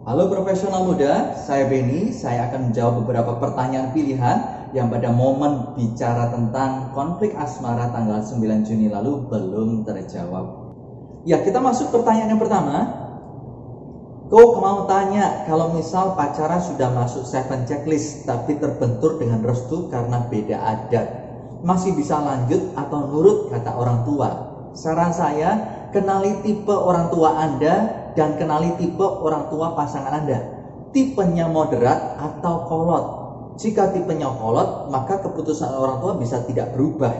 Halo profesional muda, saya Benny. Saya akan menjawab beberapa pertanyaan pilihan yang pada momen bicara tentang konflik asmara tanggal 9 Juni lalu belum terjawab. Ya, kita masuk pertanyaan yang pertama. Kok mau tanya, kalau misal pacaran sudah masuk 7 checklist tapi terbentur dengan restu karena beda adat, masih bisa lanjut atau nurut kata orang tua? Saran saya, kenali tipe orang tua Anda dan kenali tipe orang tua pasangan Anda. Tipenya moderat atau kolot. Jika tipenya kolot, maka keputusan orang tua bisa tidak berubah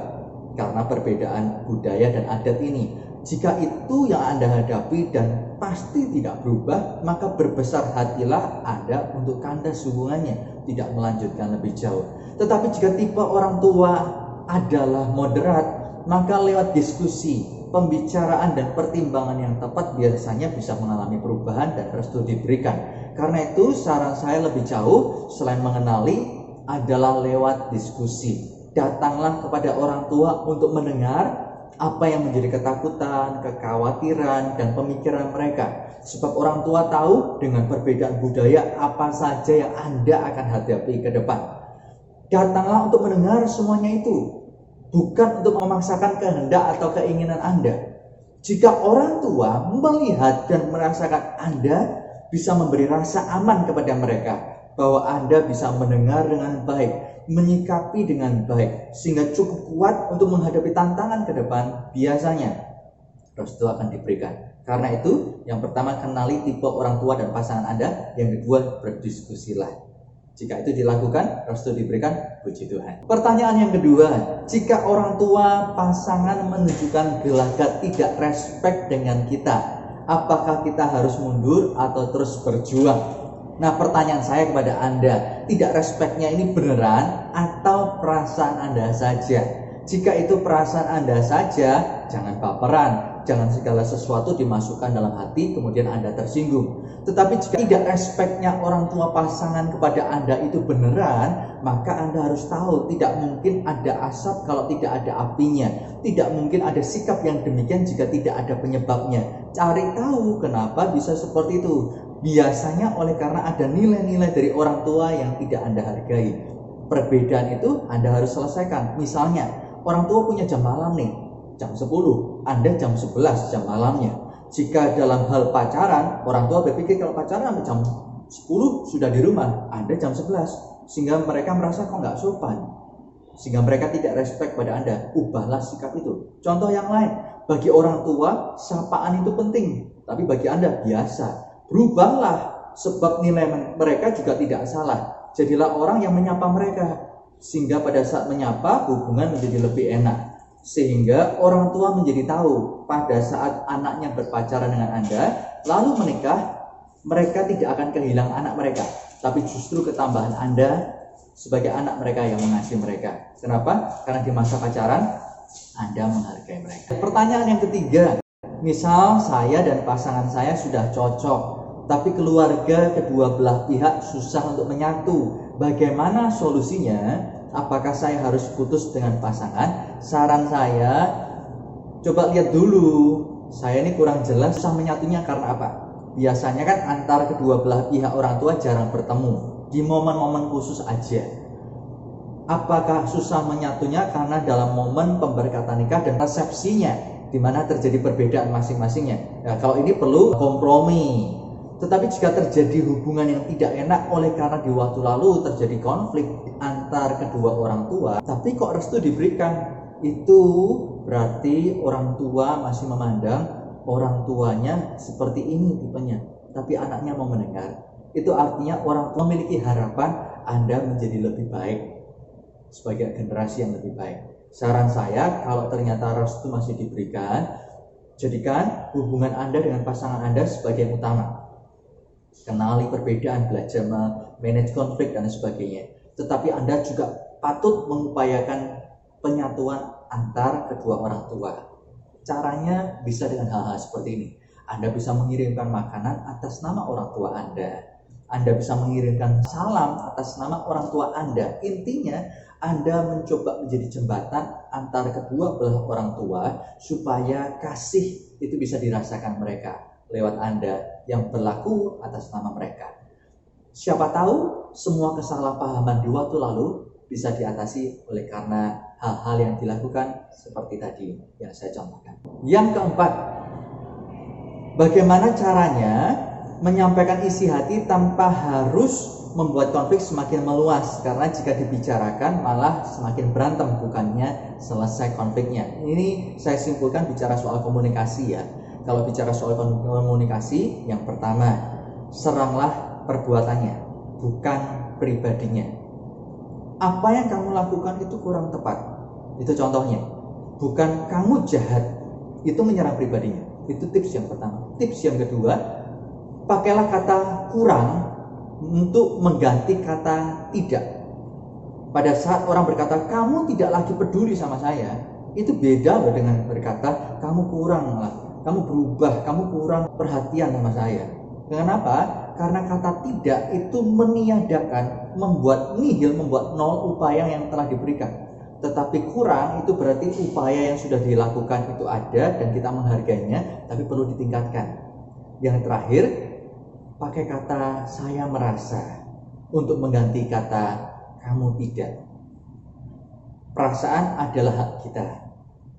karena perbedaan budaya dan adat ini. Jika itu yang Anda hadapi dan pasti tidak berubah, maka berbesar hatilah Anda untuk kandas hubungannya, tidak melanjutkan lebih jauh. Tetapi jika tipe orang tua adalah moderat, maka lewat diskusi, pembicaraan dan pertimbangan yang tepat biasanya bisa mengalami perubahan dan restu diberikan. Karena itu saran saya lebih jauh selain mengenali adalah lewat diskusi. Datanglah kepada orang tua untuk mendengar apa yang menjadi ketakutan, kekhawatiran, dan pemikiran mereka. Sebab orang tua tahu dengan perbedaan budaya apa saja yang Anda akan hadapi ke depan. Datanglah untuk mendengar semuanya itu, bukan untuk memaksakan kehendak atau keinginan Anda. Jika orang tua melihat dan merasakan Anda bisa memberi rasa aman kepada mereka, bahwa Anda bisa mendengar dengan baik, menyikapi dengan baik, sehingga cukup kuat untuk menghadapi tantangan ke depan, biasanya restu akan diberikan. Karena itu, yang pertama kenali tipe orang tua dan pasangan Anda, yang kedua berdiskusilah. Jika itu dilakukan, restu diberikan, puji Tuhan. Pertanyaan yang kedua, jika orang tua pasangan menunjukkan gelagat tidak respect dengan kita, apakah kita harus mundur atau terus berjuang? Nah, pertanyaan saya kepada Anda, tidak respectnya ini beneran atau perasaan Anda saja? Jika itu perasaan Anda saja, jangan baperan. Jangan segala sesuatu dimasukkan dalam hati kemudian Anda tersinggung. Tetapi jika tidak respectnya orang tua pasangan kepada Anda itu beneran, maka Anda harus tahu tidak mungkin ada asap kalau tidak ada apinya. Tidak mungkin ada sikap yang demikian jika tidak ada penyebabnya. Cari tahu kenapa bisa seperti itu. Biasanya oleh karena ada nilai-nilai dari orang tua yang tidak Anda hargai. Perbedaan itu Anda harus selesaikan. Misalnya, orang tua punya jam malam nih, jam 10, Anda jam 11 jam malamnya. Jika dalam hal pacaran, orang tua berpikir kalau pacaran sampai jam 10 sudah di rumah, Anda jam 11, sehingga mereka merasa kok nggak sopan, sehingga mereka tidak respect pada Anda. Ubahlah sikap itu. Contoh yang lain, bagi orang tua sapaan itu penting, tapi bagi Anda biasa. Berubahlah, sebab nilai mereka juga tidak salah. Jadilah orang yang menyapa mereka, sehingga pada saat menyapa hubungan menjadi lebih enak. Sehingga orang tua menjadi tahu pada saat anaknya berpacaran dengan Anda lalu menikah, mereka tidak akan kehilangan anak mereka, tapi justru ketambahan Anda sebagai anak mereka yang mengasihi mereka. Kenapa? Karena di masa pacaran Anda menghargai mereka. Pertanyaan yang ketiga, misal saya dan pasangan saya sudah cocok, tapi keluarga kedua belah pihak susah untuk menyatu. Bagaimana solusinya? Apakah saya harus putus dengan pasangan? Saran saya, coba lihat dulu. Saya ini kurang jelas susah menyatunya karena apa? Biasanya kan antar kedua belah pihak orang tua jarang bertemu, di momen-momen khusus aja. Apakah susah menyatunya karena dalam momen pemberkatan nikah dan resepsinya, di mana terjadi perbedaan masing-masingnya? Nah, kalau ini perlu kompromi. Tetapi jika terjadi hubungan yang tidak enak oleh karena di waktu lalu terjadi konflik antar kedua orang tua, tapi kok restu diberikan, itu berarti orang tua masih memandang orang tuanya seperti ini tipenya, tapi anaknya mau mendengar. Itu artinya orang tua memiliki harapan Anda menjadi lebih baik sebagai generasi yang lebih baik. Saran saya, kalau ternyata restu masih diberikan, jadikan hubungan Anda dengan pasangan Anda sebagai yang utama. Kenali perbedaan, belajar manage konflik dan sebagainya. Tetapi Anda juga patut mengupayakan penyatuan antar kedua orang tua. Caranya bisa dengan hal-hal seperti ini. Anda bisa mengirimkan makanan atas nama orang tua Anda. Anda bisa mengirimkan salam atas nama orang tua Anda. Intinya, Anda mencoba menjadi jembatan antara kedua belah orang tua supaya kasih itu bisa dirasakan mereka. lewat Anda yang berlaku atas nama mereka. Siapa tahu semua kesalahpahaman di waktu lalu bisa diatasi oleh karena hal-hal yang dilakukan seperti tadi yang saya contohkan. Yang keempat, bagaimana caranya menyampaikan isi hati tanpa harus membuat konflik semakin meluas, karena jika dibicarakan malah semakin berantem, bukannya selesai konfliknya. Ini saya simpulkan bicara soal komunikasi ya. Kalau bicara soal komunikasi, yang pertama, seranglah perbuatannya, bukan pribadinya. Apa yang kamu lakukan itu kurang tepat, itu contohnya. Bukan kamu jahat, itu menyerang pribadinya. Itu tips yang pertama. Tips yang kedua, pakailah kata kurang untuk mengganti kata tidak. Pada saat orang berkata kamu tidak lagi peduli sama saya, itu beda loh dengan berkata kamu kurang lah, kamu berubah, kamu kurang perhatian sama saya. Kenapa? Karena kata tidak itu meniadakan, membuat nihil, membuat nol upaya yang telah diberikan. Tetapi kurang itu berarti upaya yang sudah dilakukan itu ada dan kita menghargainya, tapi perlu ditingkatkan. Yang terakhir, pakai kata saya merasa untuk mengganti kata kamu tidak. Perasaan adalah hak kita,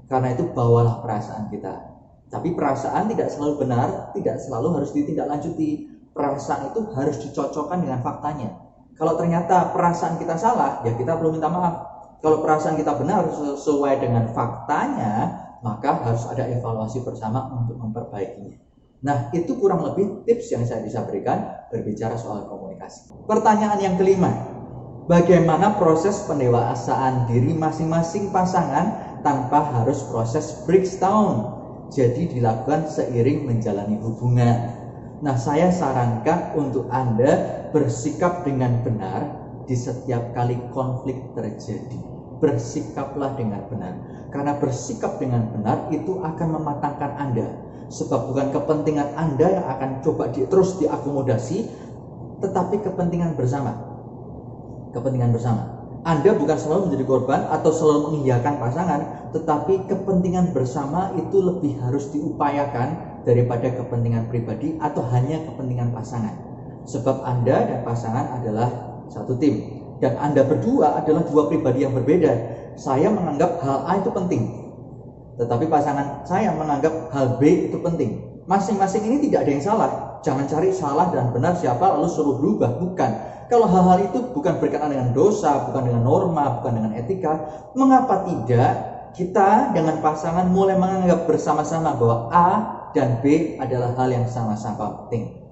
karena itu bawalah perasaan kita. Tapi perasaan tidak selalu benar, tidak selalu harus ditindaklanjuti. Perasaan itu harus dicocokkan dengan faktanya. Kalau ternyata perasaan kita salah, ya kita perlu minta maaf. Kalau perasaan kita benar sesuai dengan faktanya, maka harus ada evaluasi bersama untuk memperbaikinya. Nah, itu kurang lebih tips yang saya bisa berikan berbicara soal komunikasi. Pertanyaan yang kelima, bagaimana proses pendewasaan diri masing-masing pasangan tanpa harus proses breakdown? Jadi dilakukan seiring menjalani hubungan. Nah, saya sarankan untuk Anda bersikap dengan benar di setiap kali konflik terjadi. Bersikaplah dengan benar. Karena bersikap dengan benar itu akan mematangkan Anda. Sebab bukan kepentingan Anda yang akan coba terus diakomodasi, tetapi kepentingan bersama. Kepentingan bersama. Anda bukan selalu menjadi korban atau selalu mengiyakan pasangan, tetapi kepentingan bersama itu lebih harus diupayakan daripada kepentingan pribadi atau hanya kepentingan pasangan. Sebab Anda dan pasangan adalah satu tim, dan Anda berdua adalah dua pribadi yang berbeda. Saya menganggap hal A itu penting, tetapi pasangan saya menganggap hal B itu penting. Masing-masing ini tidak ada yang salah. Jangan cari salah dan benar siapa lalu suruh berubah, bukan. Kalau hal-hal itu bukan berkaitan dengan dosa, bukan dengan norma, bukan dengan etika, mengapa tidak kita dengan pasangan mulai menganggap bersama-sama bahwa A dan B adalah hal yang sama-sama penting.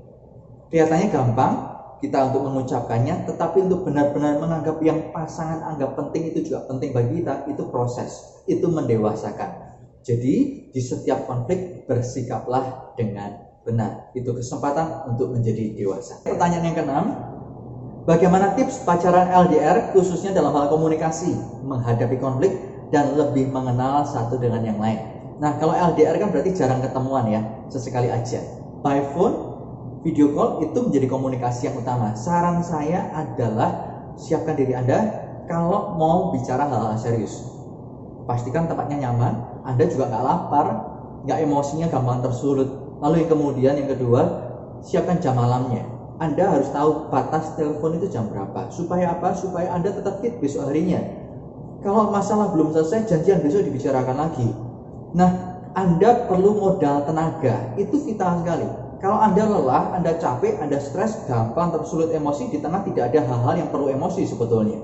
Kelihatannya gampang kita untuk mengucapkannya, tetapi untuk benar-benar menganggap yang pasangan anggap penting itu juga penting bagi kita, itu proses, itu mendewasakan. Jadi di setiap konflik bersikaplah dengan benar. Itu kesempatan untuk menjadi dewasa. Pertanyaan yang keenam, bagaimana tips pacaran LDR khususnya dalam hal komunikasi, menghadapi konflik dan lebih mengenal satu dengan yang lain. Nah, kalau LDR kan berarti jarang ketemuan ya, sesekali aja. By phone, video call itu menjadi komunikasi yang utama. Saran saya adalah siapkan diri Anda kalau mau bicara hal-hal serius. Pastikan tempatnya nyaman, Anda juga nggak lapar, nggak emosinya gampang tersulut. Lalu yang kedua, siapkan jam malamnya. Anda harus tahu batas telepon itu jam berapa. Supaya apa? Supaya Anda tetap fit besok harinya. Kalau masalah belum selesai, janjian besok dibicarakan lagi. Nah, Anda perlu modal tenaga, itu vital sekali. Kalau Anda lelah, Anda capek, Anda stres, gampang tersulut emosi, di tengah tidak ada hal-hal yang perlu emosi sebetulnya.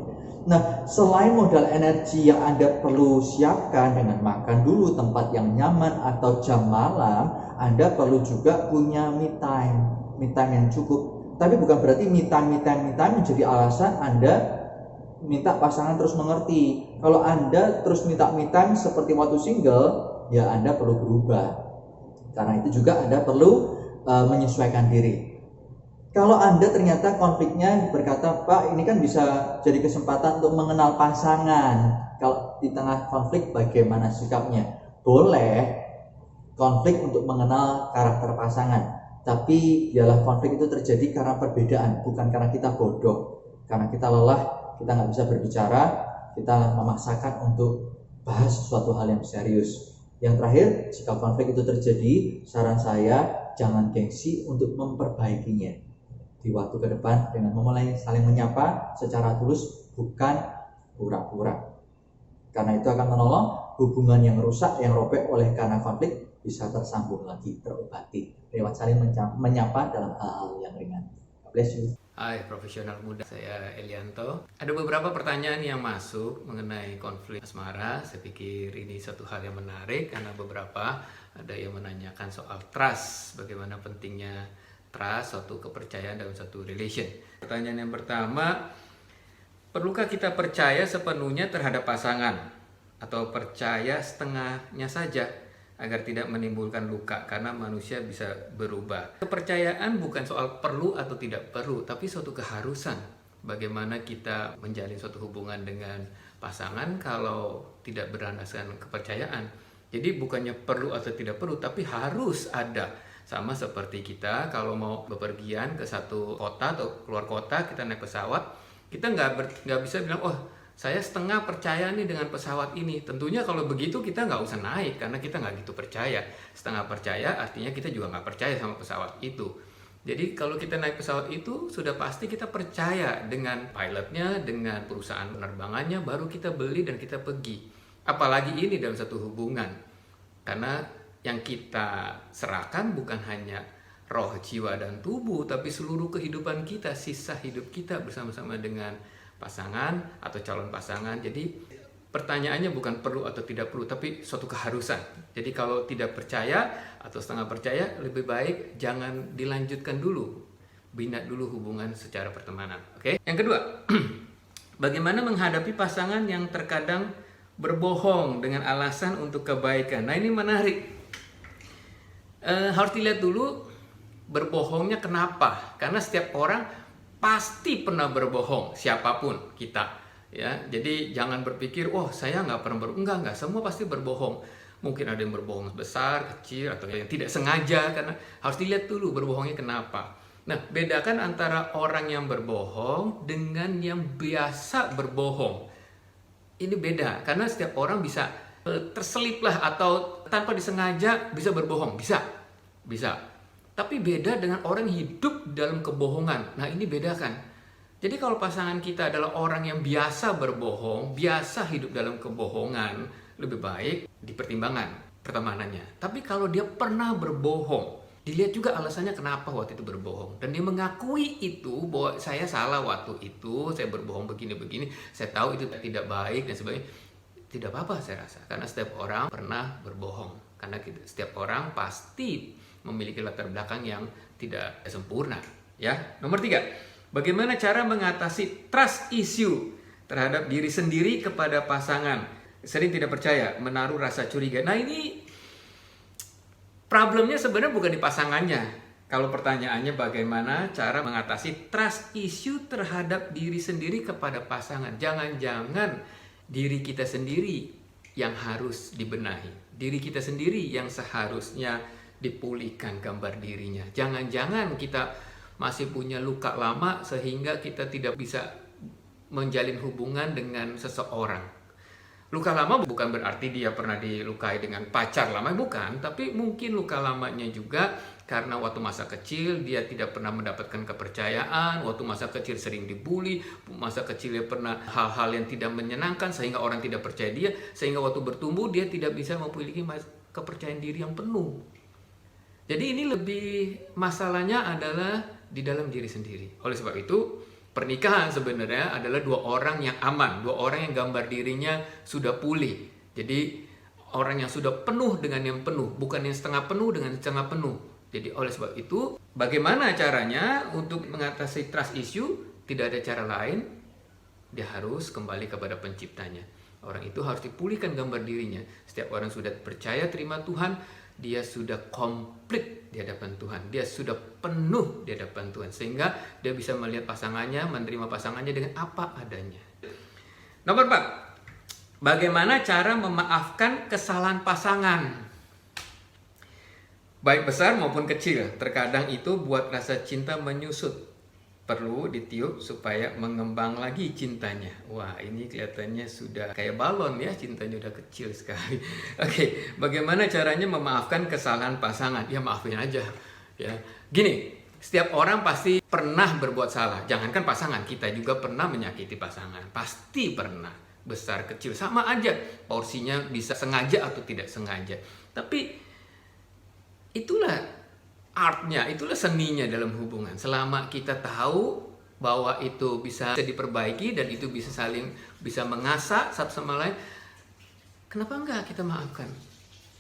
Nah, selain modal energi yang Anda perlu siapkan dengan makan dulu tempat yang nyaman atau jam malam, Anda perlu juga punya me time yang cukup. Tapi bukan berarti me time menjadi alasan Anda minta pasangan terus mengerti. Kalau Anda terus minta me time seperti waktu single, ya Anda perlu berubah. Karena itu juga Anda perlu menyesuaikan diri. Kalau Anda ternyata konfliknya berkata, Pak, ini kan bisa jadi kesempatan untuk mengenal pasangan. Kalau di tengah konflik bagaimana sikapnya? Boleh konflik untuk mengenal karakter pasangan. Tapi biarlah konflik itu terjadi karena perbedaan, bukan karena kita bodoh. Karena kita lelah, kita nggak bisa berbicara, kita memaksakan untuk bahas suatu hal yang serius. Yang terakhir, jika konflik itu terjadi, saran saya jangan gengsi untuk memperbaikinya di waktu ke depan dengan memulai saling menyapa secara tulus, bukan pura-pura. Karena itu akan menolong hubungan yang rusak, yang robek oleh karena konflik bisa tersambung lagi, terobati lewat saling menyapa dalam hal-hal yang ringan. God bless you. Hai profesional muda, saya Elianto. Ada beberapa pertanyaan yang masuk mengenai konflik asmara. Saya pikir ini satu hal yang menarik karena beberapa ada yang menanyakan soal trust, bagaimana pentingnya trust, suatu kepercayaan dalam satu relation. Pertanyaan yang pertama, perlukah kita percaya sepenuhnya terhadap pasangan atau percaya setengahnya saja agar tidak menimbulkan luka, karena manusia bisa berubah. Kepercayaan bukan soal perlu atau tidak perlu, tapi suatu keharusan. Bagaimana kita menjalin suatu hubungan dengan pasangan kalau tidak berlandaskan kepercayaan. Jadi bukannya perlu atau tidak perlu, tapi harus ada. Sama seperti kita kalau mau bepergian ke satu kota atau keluar kota, kita naik pesawat, kita nggak bisa bilang, oh saya setengah percaya nih dengan pesawat ini. Tentunya kalau begitu kita nggak usah naik, karena kita nggak gitu percaya. Setengah percaya artinya kita juga nggak percaya sama pesawat itu. Jadi kalau kita naik pesawat itu sudah pasti kita percaya dengan pilotnya, dengan perusahaan penerbangannya, baru kita beli dan kita pergi. Apalagi ini dalam satu hubungan. Karena yang kita serahkan bukan hanya roh, jiwa, dan tubuh, tapi seluruh kehidupan kita, sisa hidup kita bersama-sama dengan pasangan atau calon pasangan. Jadi pertanyaannya bukan perlu atau tidak perlu, tapi suatu keharusan. Jadi kalau tidak percaya atau setengah percaya, lebih baik jangan dilanjutkan dulu. Bina dulu hubungan secara pertemanan. Oke? Yang kedua, bagaimana menghadapi pasangan yang terkadang berbohong dengan alasan untuk kebaikan. Nah ini menarik. Harus dilihat dulu berbohongnya kenapa. Karena setiap orang pasti pernah berbohong, siapapun kita, ya. Jadi jangan berpikir, oh saya nggak pernah berbohong. Enggak, semua pasti berbohong. Mungkin ada yang berbohong besar, kecil, atau yang tidak sengaja. Karena harus dilihat dulu berbohongnya kenapa. Nah, bedakan antara orang yang berbohong dengan yang biasa berbohong. Ini beda, karena setiap orang bisa terselip lah atau tanpa disengaja bisa berbohong, bisa. Tapi beda dengan orang yang hidup dalam kebohongan. Nah ini bedakan. Jadi kalau pasangan kita adalah orang yang biasa berbohong, biasa hidup dalam kebohongan, lebih baik dipertimbangkan pertemanannya. Tapi kalau dia pernah berbohong, dilihat juga alasannya kenapa waktu itu berbohong. Dan dia mengakui itu, bahwa saya salah waktu itu, saya berbohong begini-begini, saya tahu itu tidak baik dan sebagainya. Tidak apa-apa saya rasa, karena setiap orang pernah berbohong. Karena setiap orang pasti memiliki latar belakang yang tidak sempurna, ya. Nomor 3, bagaimana cara mengatasi trust issue terhadap diri sendiri kepada pasangan? Sering tidak percaya, menaruh rasa curiga. Nah ini problemnya sebenarnya bukan di pasangannya. Kalau pertanyaannya bagaimana cara mengatasi trust issue terhadap diri sendiri kepada pasangan, jangan-jangan diri kita sendiri yang harus dibenahi, diri kita sendiri yang seharusnya dipulihkan gambar dirinya. Jangan-jangan kita masih punya luka lama sehingga kita tidak bisa menjalin hubungan dengan seseorang. Luka lama bukan berarti dia pernah dilukai dengan pacar lama, bukan. Tapi mungkin luka lamanya juga karena waktu masa kecil dia tidak pernah mendapatkan kepercayaan, waktu masa kecil sering dibully, masa kecil dia pernah hal-hal yang tidak menyenangkan sehingga orang tidak percaya dia, sehingga waktu bertumbuh dia tidak bisa memiliki kepercayaan diri yang penuh. Jadi ini lebih masalahnya adalah di dalam diri sendiri. Oleh sebab itu, pernikahan sebenarnya adalah dua orang yang aman, dua orang yang gambar dirinya sudah pulih. Jadi orang yang sudah penuh dengan yang penuh, bukan yang setengah penuh dengan setengah penuh. Jadi oleh sebab itu, bagaimana caranya untuk mengatasi trust issue? Tidak ada cara lain, dia harus kembali kepada penciptanya. Orang itu harus dipulihkan gambar dirinya. Setiap orang sudah percaya terima Tuhan, dia sudah komplit di hadapan Tuhan. Dia sudah penuh di hadapan Tuhan. Sehingga dia bisa melihat pasangannya, menerima pasangannya dengan apa adanya. Nomor 4. Bagaimana cara memaafkan kesalahan pasangan? Baik besar maupun kecil. Terkadang itu buat rasa cinta menyusut. Perlu ditiup supaya mengembang lagi cintanya. Wah, ini kelihatannya sudah kayak balon ya, cintanya udah kecil sekali. Oke, bagaimana caranya memaafkan kesalahan pasangan? Ya maafin aja. Ya, gini, setiap orang pasti pernah berbuat salah. Jangankan pasangan, kita juga pernah menyakiti pasangan. Pasti pernah. Besar kecil sama aja. Porsinya bisa sengaja atau tidak sengaja. Tapi itulah artnya, itulah seninya dalam hubungan. Selama kita tahu bahwa itu bisa diperbaiki dan itu bisa mengasah satu sama lain, kenapa enggak kita maafkan?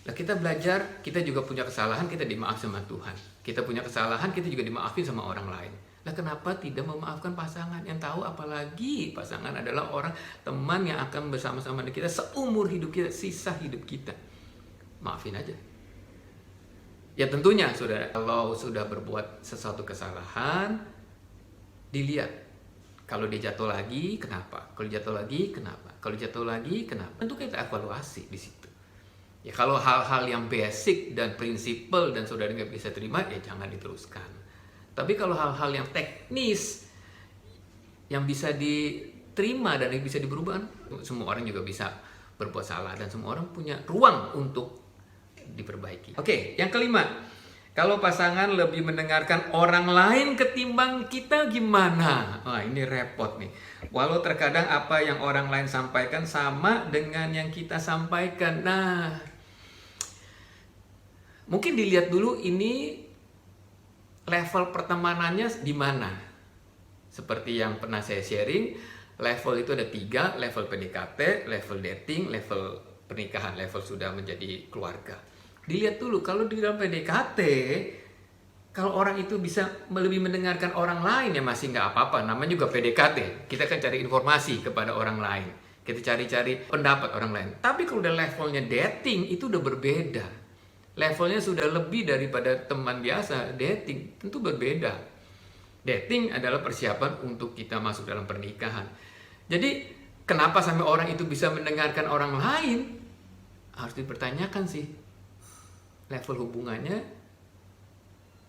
Nah, kita belajar, kita juga punya kesalahan, kita dimaaf sama Tuhan. Kita punya kesalahan, kita juga dimaafin sama orang lain. Nah, kenapa tidak memaafkan pasangan yang tahu, apalagi pasangan adalah orang teman yang akan bersama-sama dengan kita seumur hidup kita, sisa hidup kita. Maafin aja. Ya tentunya, saudara, kalau sudah berbuat sesuatu kesalahan, dilihat. Kalau dia jatuh lagi, kenapa? Kalau jatuh lagi, kenapa? Kalau jatuh lagi, kenapa? Tentu kita evaluasi di situ. Ya kalau hal-hal yang basic dan prinsipal dan saudara nggak bisa terima, ya jangan diteruskan. Tapi kalau hal-hal yang teknis, yang bisa diterima dan yang bisa diberubah, semua orang juga bisa berbuat salah dan semua orang punya ruang untuk diperbaiki. Oke, yang kelima, kalau pasangan lebih mendengarkan orang lain ketimbang kita gimana? Wah, ini repot nih. Walau terkadang apa yang orang lain sampaikan sama dengan yang kita sampaikan. Nah, mungkin dilihat dulu ini level pertemanannya di mana. Seperti yang pernah saya sharing, level itu ada 3, level PDKT, level dating, level pernikahan, level sudah menjadi keluarga. Dilihat dulu, kalau di dalam PDKT, kalau orang itu bisa lebih mendengarkan orang lain, ya masih nggak apa-apa. Namanya juga PDKT. Kita kan cari informasi kepada orang lain. Kita cari-cari pendapat orang lain. Tapi kalau udah levelnya dating, itu udah berbeda. Levelnya sudah lebih daripada teman biasa. Dating tentu berbeda. Dating adalah persiapan untuk kita masuk dalam pernikahan. Jadi, kenapa sampai orang itu bisa mendengarkan orang lain? Harus dipertanyakan sih. Level hubungannya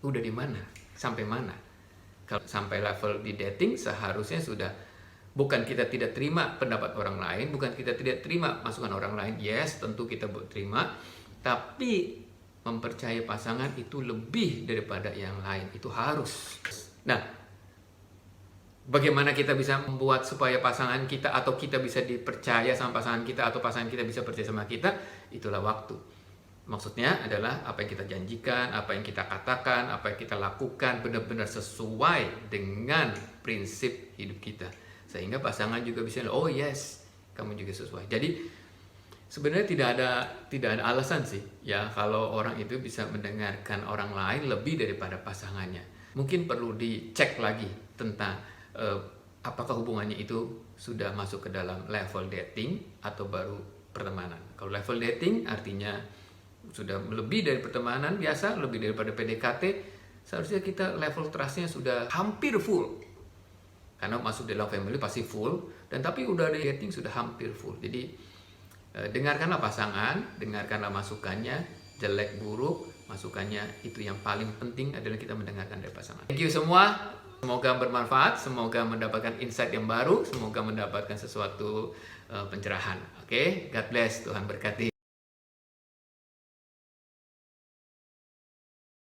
udah di mana? Sampai mana? Kalau sampai level di dating, seharusnya sudah bukan kita tidak terima pendapat orang lain, bukan kita tidak terima masukan orang lain. Yes, tentu kita terima, tapi mempercayai pasangan itu lebih daripada yang lain. Itu harus. Nah, bagaimana kita bisa membuat supaya pasangan kita atau kita bisa dipercaya sama pasangan kita atau pasangan kita bisa percaya sama kita? Itulah waktu. Maksudnya adalah apa yang kita janjikan, apa yang kita katakan, apa yang kita lakukan benar-benar sesuai dengan prinsip hidup kita. Sehingga pasangan juga bisa, oh yes, kamu juga sesuai. Jadi sebenarnya tidak ada alasan sih ya kalau orang itu bisa mendengarkan orang lain lebih daripada pasangannya. Mungkin perlu dicek lagi tentang apakah hubungannya itu sudah masuk ke dalam level dating atau baru pertemanan. Kalau level dating artinya sudah lebih dari pertemanan biasa, lebih daripada PDKT, seharusnya kita level trustnya sudah hampir full. Karena masuk dalam family pasti full, dan tapi udah ada dating sudah hampir full. Jadi dengarkanlah pasangan, dengarkanlah masukannya, jelek buruk, masukannya itu yang paling penting adalah kita mendengarkan dari pasangan. Thank you semua, semoga bermanfaat, semoga mendapatkan insight yang baru, semoga mendapatkan sesuatu pencerahan. Oke, God bless, Tuhan berkati.